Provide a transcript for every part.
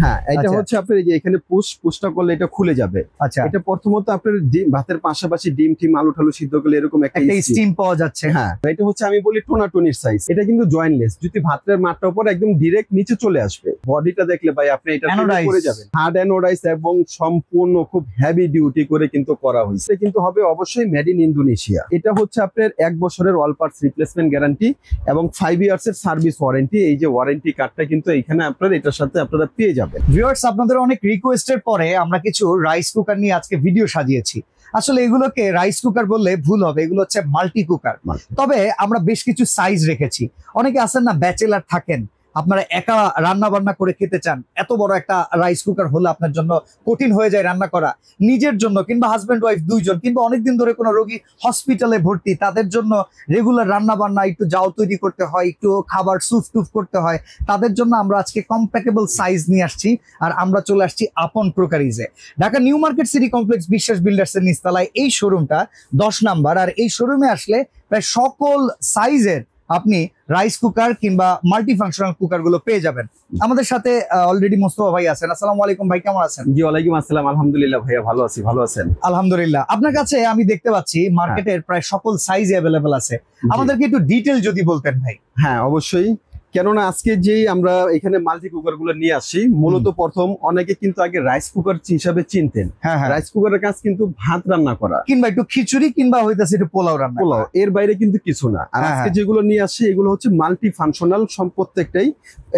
হ্যাঁ, এটা হচ্ছে আপনার এই যে এখানে পুশটা করলে এটা খুলে যাবে। আচ্ছা, এটা প্রথমত আপনার ভাতের পাশাপাশি ডিম টিম আলু টালু সিদ্ধ করলে এরকম একটা স্টিম পাওয়া যাচ্ছে। হ্যাঁ, এটা হচ্ছে আমি বলি টোনাটনির সাইজ। এটা কিন্তু জয়েন্টলেস, যদি ভাতের মাঠটা উপর একদম ডিরেক্ট নিচে চলে আসবে। বডিটা দেখলে ভাই আপনি এটা করে যাবেন। হার্ড অ্যানোডাইজ এবং সম্পূর্ণ খুব হেভি ডিউটি করে কিন্তু করা হয়েছে। কিন্তু হবে অবশ্যই মেড ইন ইন্দোনেশিয়া। এটা হচ্ছে আপনার 1 বছরের অল পার্টস রিপ্লেসমেন্ট গ্যারান্টি এবং 5 ইয়ার্স এর সার্ভিস ওয়ারেন্টি। এই যে ওয়ারেন্টি কার্ডটা কিন্তু এখানে আপনার এটার সাথে আপনারা পেয়ে যাবেন। ভিউয়ার্স, আপনাদের অনেক রিকোয়েস্টের পরে আমরা কিছু রাইস কুকার নিয়ে আজকে ভিডিও সাজিয়েছি। আসলে এগুলোকে রাইস কুকার বললে ভুল হবে, এগুলো হচ্ছে মাল্টি কুকার। তবে আমরা বেশ কিছু সাইজ রেখেছি। অনেকে আছেন না, ব্যাচেলার থাকেন, আপনারা একা রান্না বান্না করে খেতে চান, এত বড় একটা রাইস কুকার হলে আপনার জন্য কঠিন হয়ে যায় রান্না করা। নিজের জন্য কিংবা হাজব্যান্ড ওয়াইফ দুইজন, কিংবা অনেকদিন ধরে কোনো রোগী হসপিটালে ভর্তি, তাদের জন্য রেগুলার রান্না বান্না, একটু জাল তৈরি করতে হয়, একটু খাবার সুপ টুপ করতে হয়, তাদের জন্য আমরা আজকে কম্প্যাক্টেবল সাইজ নিয়ে আসছি। আর আমরা চলে আসছি আপন ক্রোকারিজে, Dhaka new market city complex, Biswas builders এর নিচতলায় এই শোরুমটা 10 নাম্বার। আর এই শোরুমে আসলে প্রায় সকল সাইজের আপনি রাইস কুকার কিংবা মাল্টি ফাংশনাল কুকার গুলো পেয়ে যাবেন। আমাদের সাথে অলরেডি মোস্তফা ভাই আছেন। আসসালামু আলাইকুম ভাই, কেমন আছেন? জি ওয়ালাইকুম আসসালাম, আলহামদুলিল্লাহ ভাইয়া ভালো আছি। ভালো আছেন? আলহামদুলিল্লাহ। আপনার কাছে আমি দেখতে পাচ্ছি মার্কেটের প্রায় সকল সাইজ অ্যাভেলেবেল আছে, আমাদেরকে একটু ডিটেল যদি বলতেন ভাই। হ্যাঁ অবশ্যই, কেননা আজকে যেই আমরা এখানে মাল্টি কুকার গুলো নিয়ে আসি, মূলত প্রথম অনেকে কিন্তু আগে রাইস কুকার হিসাবে চিনতেন। রাইস কুকারের কাজ কিন্তু ভাত রান্না করা কিংবা একটু খিচুড়ি কিংবা হইতাছে একটু পোলাও রান্না, পোলাও, এর বাইরে কিন্তু কিছু না। আর আজকে যেগুলো নিয়ে আসি এগুলো হচ্ছে মাল্টি ফাংশনাল, প্রত্যেকটাই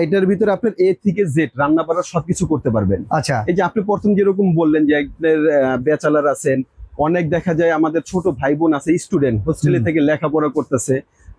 এটার ভিতরে আপনার এ থেকে জেড রান্না করার সবকিছু করতে পারবেন। আচ্ছা, এই যে আপনি প্রথম যেরকম বললেন যে আপনার ব্যাচেলার আছেন, অনেক দেখা যায় আমাদের ছোট ভাই বোন আছে, স্টুডেন্ট হোস্টেলে থেকে লেখাপড়া করতেছে,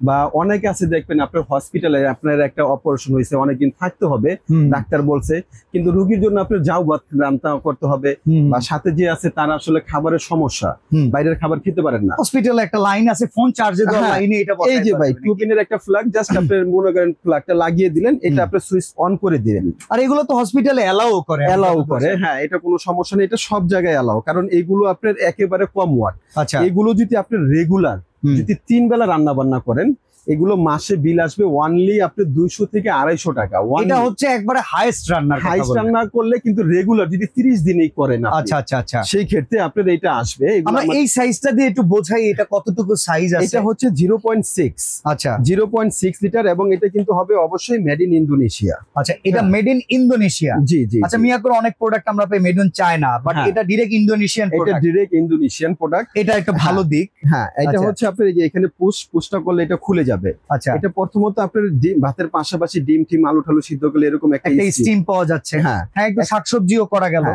বা অনেকে আছে দেখবেন আপনার হসপিটালে আপনার একটা অপারেশন হয়েছে, অনেকদিন থাকতে হবে, ডাক্তার বলছে, কিন্তু রোগীর জন্য আপনার যাও ভাত রান্না করতে হবে, বা সাথে যে আছে তারা আসলে খাবারের সমস্যা, বাইরের খাবার খেতে পারেন না। হসপিটালে একটা লাইন আছে, ফোন চার্জে দেওয়া লাইনে এটা এই যে ভাই 2 পিনের একটা প্লাগ, জাস্ট আপনি মনে করেন প্লাগটা লাগিয়ে দিলেন, এটা আপনি সুইচ অন করে দিলেন। আর এগুলো তো হসপিটালে এলাও করে। হ্যাঁ, এটা কোনো সমস্যা নেই, এটা সব জায়গায় এলাও, কারণ এগুলো আপনার একেবারে কম ওয়াট। আচ্ছা, এগুলো যদি আপনি রেগুলার যদি 3 বেলা রান্না বান্না করেন, এগুলো মাসে বিল আসবে অনলি আপনি 200 থেকে 250 টাকা। এটা হচ্ছে একবারে হাইয়েস্ট রান্না করলে, কিন্তু রেগুলার যদি 30 দিনই করেন, আচ্ছা আচ্ছা আচ্ছা, সেই ক্ষেত্রে আপনার এটা আসবে। আমরা এই সাইজটা দিয়ে একটু বোঝাই এটা কতটুকু সাইজ আছে। এটা হচ্ছে 0.6। আচ্ছা, 0.6 লিটার, এবং এটা কিন্তু হবে অবশ্যই মেড ইন ইন্দোনেশিয়া। আচ্ছা, এটা মেড ইন ইন্দোনেশিয়া। জি জি। আচ্ছা, মিয়াকোর অনেক প্রোডাক্ট আমরা পাই মেড ইন চায়না, বাট এটা ডাইরেক্ট ইন্দোনেশিয়ান প্রোডাক্ট। এটা ডাইরেক্ট ইন্দোনেশিয়ান প্রোডাক্ট, এটা একটা ভালো দিক। হ্যাঁ, এটা হচ্ছে আপনার এই যে এখানে পুশটা করলে এটা খুলে যাবে। আচ্ছা, এটা প্রথমত আপনার ভাতের পাশাপাশি ডিম টিম আলু টালু সিদ্ধ করলে এরকম একটা স্টিম পাওয়া যাচ্ছে। হ্যাঁ, একটু শাকসবজিও করা গেল,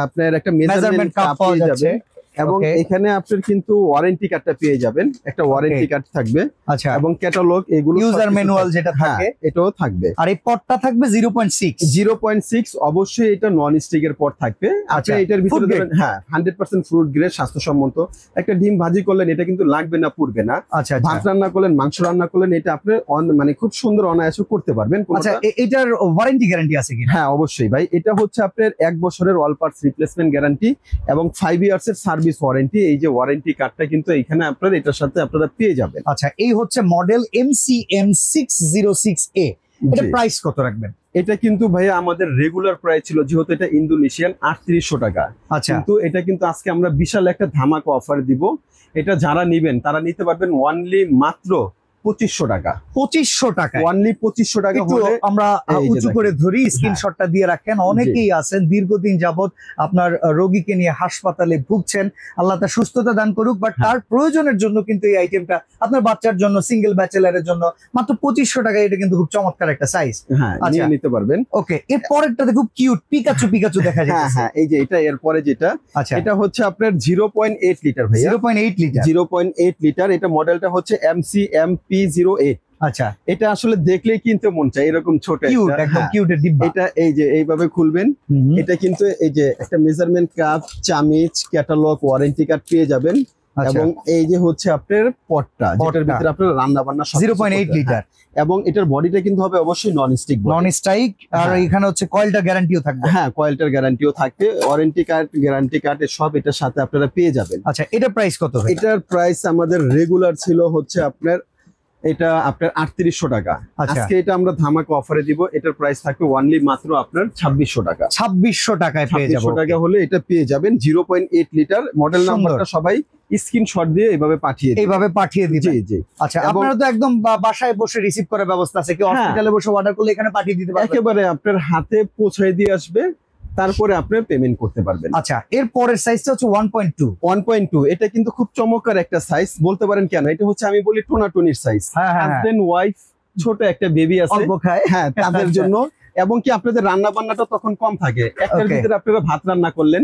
আপনার একটা মেজারমেন্ট কাপ পাওয়া যাবে, এবং এখানে আপনার কিন্তু ওয়ারেন্টি কার্ডটা পেয়ে যাবেন, একটা ওয়ারেন্টি কার্ড থাকবে। আচ্ছা, এবং ক্যাটালগ, এগুলো ইউজার ম্যানুয়াল যেটা থাকে এটাও থাকবে। আর এই পটটা থাকবে 0.6। অবশ্যই এটা নন স্টিকের পট থাকবে। আপনি এটার ভিতরে দেবেন 100% ফ্রুট গ্রেড, স্বাস্থ্যসম্মত। একটা ডিম ভাজি করলেন, এটা কিন্তু লাগবে না, পুড়বে না। আচ্ছা, ভাত রান্না করলেন, মাংস রান্না করলেন, এটা আপনি মানে খুব সুন্দর অনায়াসে করতে পারবেন। আচ্ছা, এটার ওয়ারেন্টি গ্যারান্টি আছে কি? হ্যাঁ অবশ্যই ভাই, এটা হচ্ছে আপনার 1 বছরের অল পার্টস রিপ্লেসমেন্ট গ্যারান্টি এবং 5 ইয়ার্স এর সার্ভিস ওয়ারেন্টি। এই যে ওয়ারেন্টি কার্ডটা কিন্তু এখানে আপনার এটার সাথে আপনারা পেয়ে যাবেন। আচ্ছা, এই হচ্ছে মডেল MCM 606A। এটা প্রাইস কত রাখবেন? এটা কিন্তু ভাইয়া আমাদের রেগুলার প্রাইস ছিল, যেহেতু এটা ইন্দোনেশিয়ান, 3800 টাকা। আচ্ছা, কিন্তু এটা কিন্তু আজকে আমরা বিশাল একটা ধামাকা অফার দিব। এটা যারা নিবেন তারা নিতে পারবেন অনলি মাত্র 2500 টাকা। 2500 টাকা, অনলি 2500 টাকা হলে আমরা উঁচু করে ধরি, স্ক্রিনশটটা দিয়ে রাখেন। অনেকেই আছেন দীর্ঘদিন যাবত আপনার রোগীকে নিয়ে হাসপাতালে ভুগছেন, আল্লাহ তার সুস্থতা দান করুক, বাট তার প্রয়োজনের জন্য কিন্তু এই আইটেমটা আপনার বাচ্চার জন্য, সিঙ্গেল ব্যাচেলারের জন্য মাত্র 2500 টাকা। এটা কিন্তু খুব চমৎকার একটা সাইজ। হ্যাঁ, নিতে পারবেন। ওকে, এর পরেরটাতে খুব কিউট পিকাচু দেখা যায়। হ্যাঁ, এই যে এটা এরপরে যেটা, আচ্ছা, এটা হচ্ছে আপনার 0.8 লিটার ভাই। 0.8 লিটার, 0.8 লিটার। এটা মডেলটা হচ্ছে MCM P08। আচ্ছা, এটা আসলে দেখলেই কিনতে মন চায়, এরকম ছোট একদম কিউটের ডিব্বা। এটা এই যে এইভাবে খুলবেন, এটা কিন্তু এই যে একটা মেজারমেন্ট কাপ, চামিচ, ক্যাটালগ, ওয়ারেন্টি কার্ড পেয়ে যাবেন। এবং এই যে হচ্ছে আপনার পটটা, যেটার ভিতরে আপনার রান্না বান্না 0.8 লিটার, এবং এটার বডিটা কিন্তু হবে অবশ্যই নন স্টিক। আর এখানে হচ্ছে কয়েলটা গ্যারান্টিও থাকবে। হ্যাঁ, কয়েলটার গ্যারান্টিও থাকবে, ওয়ারেন্টি কার্ড, গ্যারান্টি কার্ড সব এটার সাথে আপনারা পেয়ে যাবেন। আচ্ছা, এটার প্রাইস কত? এটার প্রাইস আমাদের রেগুলার ছিল হচ্ছে আপনার এটা আপনার 3800 টাকা। আচ্ছা। আজকে এটা আমরা ধামাকা অফারে দিব। এটার প্রাইস থাকবে অনলি মাত্র আপনার 2600 টাকা। 2600 টাকায় পেয়ে যাবো। 2600 টাকা হলে এটা পেয়ে যাবেন। 0.8 লিটার মডেল নাম্বারটা সবাই স্ক্রিনশট দিয়ে এইভাবে পাঠিয়ে দিবেন। জি জি। আচ্ছা, আপনারা তো একদম বাসায় বসে রিসিভ করার ব্যবস্থা আছে, কি হসপিটালে বসে অর্ডার করলে এখানে পাঠিয়ে দিতে পারবেন? একেবারে আপনার হাতে পৌঁছায় দিয়ে আসবে, তারপরে আপনি পেমেন্ট করতে পারবেন। আচ্ছা, এর পরের সাইজটা হচ্ছে 1.2। 1.2 এটা কিন্তু খুব চমৎকার একটা সাইজ, বলতে পারেন কেন, এটা হচ্ছে আমি বলি টোনাটুনির সাইজ। হাজবেন্ড ওয়াইফ, ছোট একটা বেবি আছে, হ্যাঁ তাদের জন্য, এবং কি আপনাদের রান্না বান্নাটা তখন কম থাকে, একটার ভিতরে আপনারা ভাত রান্না করলেন,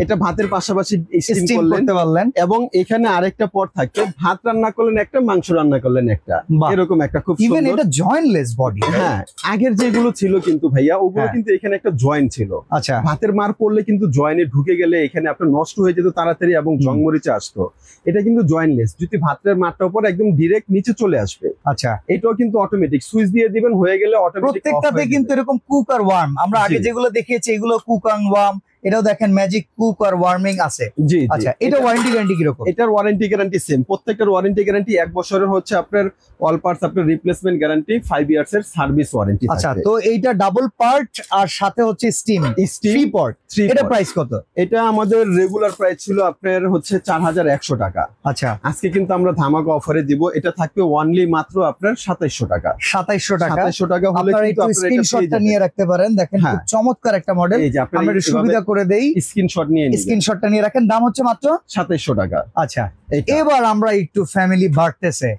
এটা ভাতের পাশাপাশি স্টিম করতে পারলেন, এবং এখানে আরেকটা পট থাকবে, ভাত রান্না করলেন একটা, মাংস রান্না করলেন একটা, এরকম একটা খুব ইভেন সুন্দর। এটা জয়েন্টলেস বডি। হ্যাঁ, আগের যেগুলো ছিল কিন্তু ভাইয়া ওগুলো কিন্তু এখানে একটা জয়েন্ট ছিল। আচ্ছা, ভাতের মার পড়লে কিন্তু জয়েন্টে ঢুকে গেলে এখানে আপনার নষ্ট হয়ে যেত তাড়াতাড়ি এবং জংমরিচে আসতো। এটা কিন্তু জয়েন্টলেস, যদি ভাতের মারটা উপর একদম ডিরেক্ট নিচে চলে আসবে। আচ্ছা, এটাও কিন্তু অটোমেটিক, সুইচ দিয়ে দিবেন, হয়ে গেলে অটোমেটিক। প্রত্যেকটাতে কিন্তু এরকম কুক আর ওয়ার্ম, আমরা আগে যেগুলো দেখিয়েছি এগুলো কুক আর ওয়ার্ম, এটাও দেখেন ম্যাজিক কুক আর ওয়ার্মিং আছে। জি। আচ্ছা, এটা ওয়ারেন্টি গ্যারান্টি কি রকম? এটার ওয়ারেন্টি গ্যারান্টি সেম, প্রত্যেকটার ওয়ারেন্টি গ্যারান্টি 1 বছরের হচ্ছে আপনার অল পার্টস আপনার রিপ্লেসমেন্ট গ্যারান্টি, 5 ইয়ার্স এর সার্ভিস ওয়ারেন্টি। আচ্ছা, তো এইটা ডাবল পার্ট আর সাথে হচ্ছে স্টিম 3 পট, এটা প্রাইস কত? এটা আমাদের রেগুলার প্রাইস ছিল আপনার হচ্ছে 4100 টাকা। আচ্ছা, আজকে কিন্তু আমরা ধামাকা অফারে দিব, এটা থাকবে অনলি মাত্র আপনার 2700 টাকা। 2700 টাকা। 2700 টাকা হলে কিন্তু আপনারা স্ক্রিনশটটা নিয়ে রাখতে পারেন, দেখেন খুব চমৎকার একটা মডেল। আমরা সুবিধা করে দেই, স্ক্রিনশট নিয়ে নিন, স্ক্রিনশটটা নিয়ে রাখেন। দাম হচ্ছে মাত্র 2700 টাকা। আচ্ছা, এবার আমরা একটু ফ্যামিলি বাড়তেছে,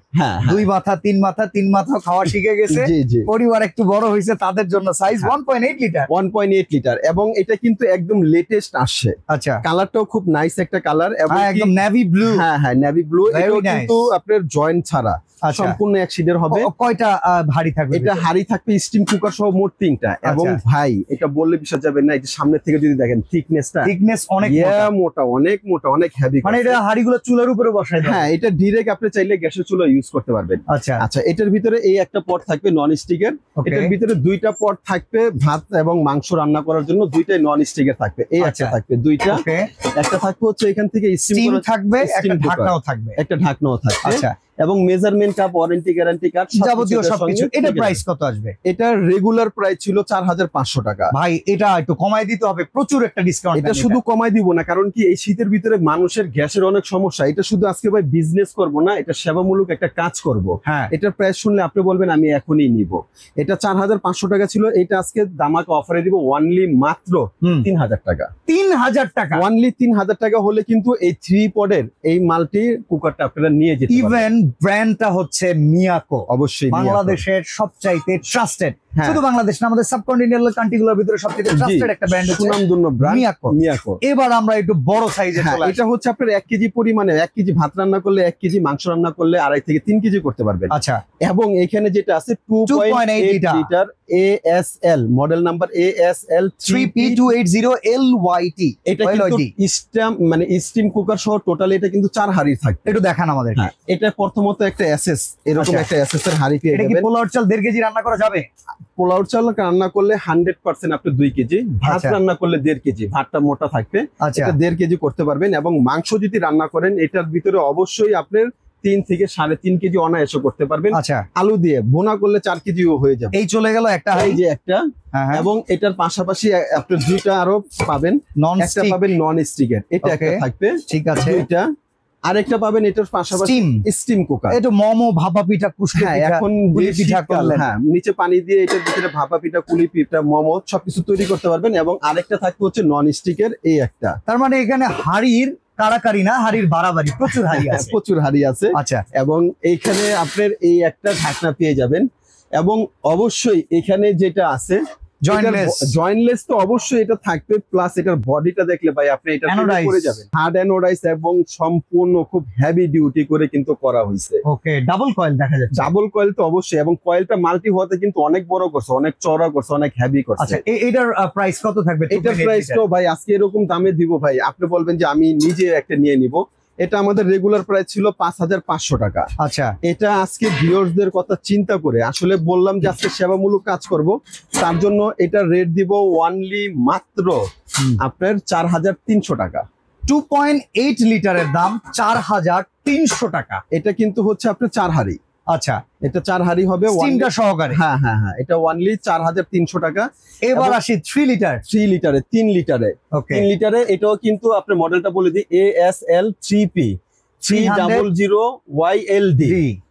2 মাথা 3 মাথা 3 মাথা খাওয়া শিখে গেছে, পরিবার একটু বড় হয়েছে, তাদের জন্য সাইজ 1.8 লিটার। 1.8 লিটার, এবং এটা কিন্তু একদম লেটেস্ট আসছে। আচ্ছা, কালারটাও খুব নাইস একটা কালার, এবং একদম নেভি ব্লু। হ্যাঁ নেভি ব্লু। এটা কিন্তু আপনার জয়েন্ট ছাড়া সম্পূর্ণ এক সিটের হবে। কয়টা হাড়ি থাকবে? এটা হাড়ি থাকবে স্টিম কুকার সহ মোট 3টা। এবং ভাই এটা বললে বিশ্বাস যাবে না, এটা সামনে থেকে যদি দেখেন থিকনেস অনেক মোটা, অনেক মোটা, অনেক হেভি। মানে এটা হাড়িগুলো চুলার উপরে বসায়? হ্যাঁ, এটা ডাইরেক্ট আপনি চাইলে গ্যাসের চুলা ইউজ করতে পারবেন। আচ্ছা আচ্ছা, এটার ভিতরে এই একটা পট থাকবে নন স্টিকের, এটার ভিতরে 2টা পট থাকবে ভাত এবং মাংস রান্না করার জন্য, 2টাই নন স্টিকের থাকবে। এই একটা থাকবে 2টা, একটা থাকবে হচ্ছে এখান থেকে স্টিম থাকবে, একটা ঢাকনাও থাকবে। আচ্ছা, এবং measurement cup, warranty guarantee card, যাবতীয় সবকিছু। এটা প্রাইস কত আসবে? এটা রেগুলার প্রাইস ছিল 4500 টাকা। ভাই এটা একটু কমাই দিতে হবে, প্রচুর একটা ডিসকাউন্ট। এটা শুধু কমাই দিব না, কারণ কি এই শীতের ভিতরে মানুষের গ্যাসের অনেক সমস্যা। এটা শুধু আজকে ভাই বিজনেস করব না, এটা সেবামূলক একটা কাজ করব। হ্যাঁ, এটার প্রাইস শুনলে আপনি বলবেন আমি এখনই নিব। এটা 4500 টাকা ছিল, এটা আজকে ধামাকা অফারে দিব অনলি মাত্র 3000 টাকা। 3000 টাকা, অনলি 3000 টাকা হলে কিন্তু এই 3 পডের এই মাল্টি কুকারটা আপনারা নিয়ে যেতে পারবেন। ইভেন ব্র্যান্ডটা হচ্ছে মিয়াকো, অবশ্যই বাংলাদেশের সবচাইতে ট্রাস্টেড, শুধু বাংলাদেশ না, আমাদের সাবকন্টিনেন্টাল কান্ট্রিগুলোর ভিতরে সবচেয়ে ট্রাস্টেড একটা ব্র্যান্ড হচ্ছে সুনামধন্য ব্র্যান্ড মিয়াকো। এবার আমরা একটু বড় সাইজে চলে আসি। এটা হচ্ছে আপনার 1 কেজি পরিমাণে, 1 কেজি ভাত রান্না করলে, 1 কেজি মাংস রান্না করলে 2.5 থেকে 3 কেজি করতে পারবেন। আচ্ছা, এবং এখানে যেটা আছে 2.8 litre ASL model number ASL 3P280LYT। এটা কিন্তু স্টিম মানে স্টিম কুকার সহ টোটাল এটা কিন্তু 4 হাড়ি থাকবে। একটু দেখান আমাদের। এটা প্রথমত একটা এসএস, এরকম একটা এসএস এর হাড়ি পেয়ে যাবেন। এটা কি পোলাও চাল 1.5 কেজি রান্না করা যাবে? পোলাও চাল রান্না করলে 100% আপনি 2 কেজি, ভাত রান্না করলে 1.5 কেজি, ভাতটা মোটা থাকবে, এটা 1.5 কেজি করতে পারবেন। এবং মাংস যদি রান্না করেন এটার ভিতরে অবশ্যই আপনার 3 থেকে 3.5 কেজি অনায়াসে করতে পারবেন। আচ্ছা, আলু দিয়ে বোনা করলে 4 কেজিও হয়ে যাবে। এই চলে গেল একটা, এই যে একটা। এবং এটার পাশাপাশি আপনি 2টা আরো পাবেন, একটা পাবেন নন স্টিকের, এটা একটা থাকবে, ঠিক আছে, 2টা। আরেকটা পাবেন এটার পাশাপাশি স্টিম কুকার। এটা মোমো, ভাপা পিঠা, কুশলি পিঠা, এখন কুলি পিঠা করলেন, নিচে পানি দিয়ে এটার ভিতরে ভাপা পিঠা, কুলি পিঠা, মোমো সবকিছু তৈরি করতে পারবেন। এবং আরেকটা থাকবে হচ্ছে নন স্টিকের, এই একটা। তার মানে এখানে হাড়ির কারাকারি না, হাড়ির বাড়াবাড়ি, প্রচুর হাড়ি আছে, প্রচুর হাড়ি আছে। আচ্ছা, এবং এইখানে আপনার এই একটা ঢাকনা পেয়ে যাবেন। এবং অবশ্যই এখানে যেটা আছে জয়েন্টলেস তো অবশ্যই এটা থাকবে, প্লাস এটার বডিটা দেখলে ভাই আপনি এটা করে যাবেন, হার্ড অ্যানোডাইজ এবং সম্পূর্ণ খুব হেভি ডিউটি করে কিন্তু করা হয়েছে। ওকে, ডাবল কয়েল দেখা যাচ্ছে। ডাবল কয়েল তো অবশ্যই, এবং কয়েলটা মাল্টি হওয়াতে কিন্তু অনেক বড় করছে, অনেক চওড়া করছে, অনেক হেভি করছে। আচ্ছা, এটার প্রাইস কত থাকবে? এটার প্রাইস তো ভাই আজকে এরকম দামে দিব ভাই, আপনি বলবেন যে আমি নিজে একটা নিয়ে নিব। এটা আমাদের রেগুলার প্রাইস ছিল 5500 টাকা। আচ্ছা, এটা আজকে ভিউয়ারদের কথা চিন্তা করে আসলে বললাম যে আজকে সেবামূলক কাজ করব, তার জন্য এটা রেট দিব অনলি মাত্র আপনার 4300 টাকা। 2.8 লিটারের দাম 4300 টাকা। এটা কিন্তু হচ্ছে আপনার 4 হাড়ি। আচ্ছা, এটা 4 হাঁড়ি হবে স্টিমটা সহকারে। হ্যাঁ হ্যাঁ হ্যাঁ, এটা অনলি 4300 টাকা। এবার এবং আসি 3 লিটার। 3 লিটারে 3 লিটারে ওকে, 3 লিটারে এটাও কিন্তু আপনার মডেলটা বলে দিই, ASL 3P 300 YLD।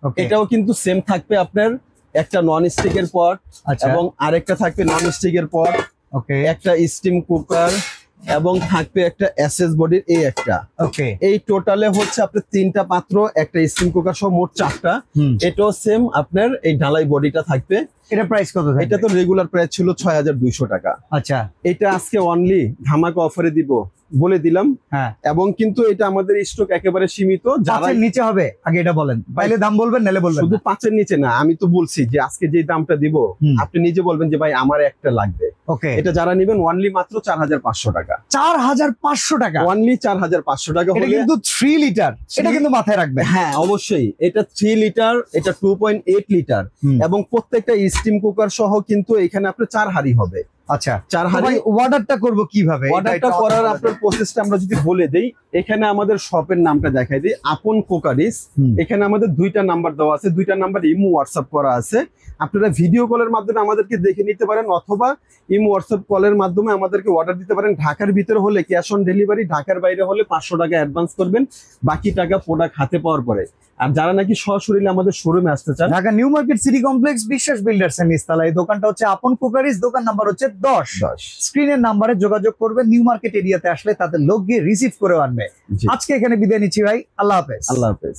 ওকে, এটাও কিন্তু সেম থাকবে আপনার, একটা নন স্টিকের পট আচ্ছা, এবং আরেকটা থাকবে নন স্টিকের পট, ওকে, একটা স্টিম কুকার এবং থাকবে একটা এসএস বডির এই একটা। ওকে, এই টোটালে হচ্ছে আপনার 3টা পাত্র, একটা স্টিম কুকার সহ মোট 4টা। এটাও সেম আপনার এই ঢালাই বডিটা থাকবে। এটা প্রাইস কত থাকবে? এটা তো রেগুলার প্রাইস ছিল 6200 টাকা। আচ্ছা, এটা আজকে অনলি ধামাকা অফারে দিব বলে দিলাম। হ্যাঁ, এবং কিন্তু এটা আমাদের স্টক একেবারে সীমিত, যারা 5 এর নিচে হবে আগে এটা বলেন, পাইলে দাম বলবেন, নালে বলবেন শুধু না। 5 এর নিচে না, আমি তো বলছি যে আজকে যে দামটা দিব আপনি নিজে বলবেন যে ভাই আমার একটা লাগবে। ওকে, এটা যারা নেবেন অনলি মাত্র 4500 টাকা, 4500 টাকা। অনলি 4500 টাকা এটা হলে। কিন্তু 3 লিটার, এটা কিন্তু মাথায় রাখবেন। হ্যাঁ অবশ্যই, এটা 3 লিটার, এটা 2.8 লিটার এবং প্রত্যেকটা স্টিম কুকার সহ কিন্তু এখানে আপনার 4 হাঁড়ি হবে। আচ্ছা, 4 তো হাঁড়ি। ভাই অর্ডারটা করব কিভাবে? অর্ডারটা করার আপনার প্রসেসটা আমরা যদি বলে দেই, এখানে আমাদের শপের নামটা দেখাই দিই, আপন কুকারিজ। এখানে আমাদের 2টা নাম্বার দেওয়া আছে, 2টা নাম্বার ইমো হোয়াটসঅ্যাপ করা আছে। আপনারা ভিডিও কলের মাধ্যমে আমাদেরকে দেখে নিতে পারেন, অথবা ইমো হোয়াটসঅ্যাপ কলের মাধ্যমে আমাদেরকে অর্ডার দিতে পারেন। ঢাকার ভিতরে হলে ক্যাশ অন ডেলিভারি, ঢাকার বাইরে হলে 500 টাকা অ্যাডভান্স করবেন, বাকি টাকা প্রোডাক্ট হাতে পাওয়ার পরে। আর যারা নাকি সরাসরি আমাদের শোরুমে আসতে চান, Dhaka new market city complex Biswas builders এর নিচতলা, এই দোকানটা হচ্ছে আপন কুকারিজ, দোকান নাম্বার হচ্ছে 10। স্ক্রিনের নাম্বারে যোগাযোগ করবেন, নিউ মার্কেট এরিয়াতে আসলে তাদের লোক গিয়ে রিসিভ করে আনবে। জি। আজকে এখানে বিদায় নিচ্ছি ভাই, আল্লাহ হাফেজ। আল্লাহ হাফেজ।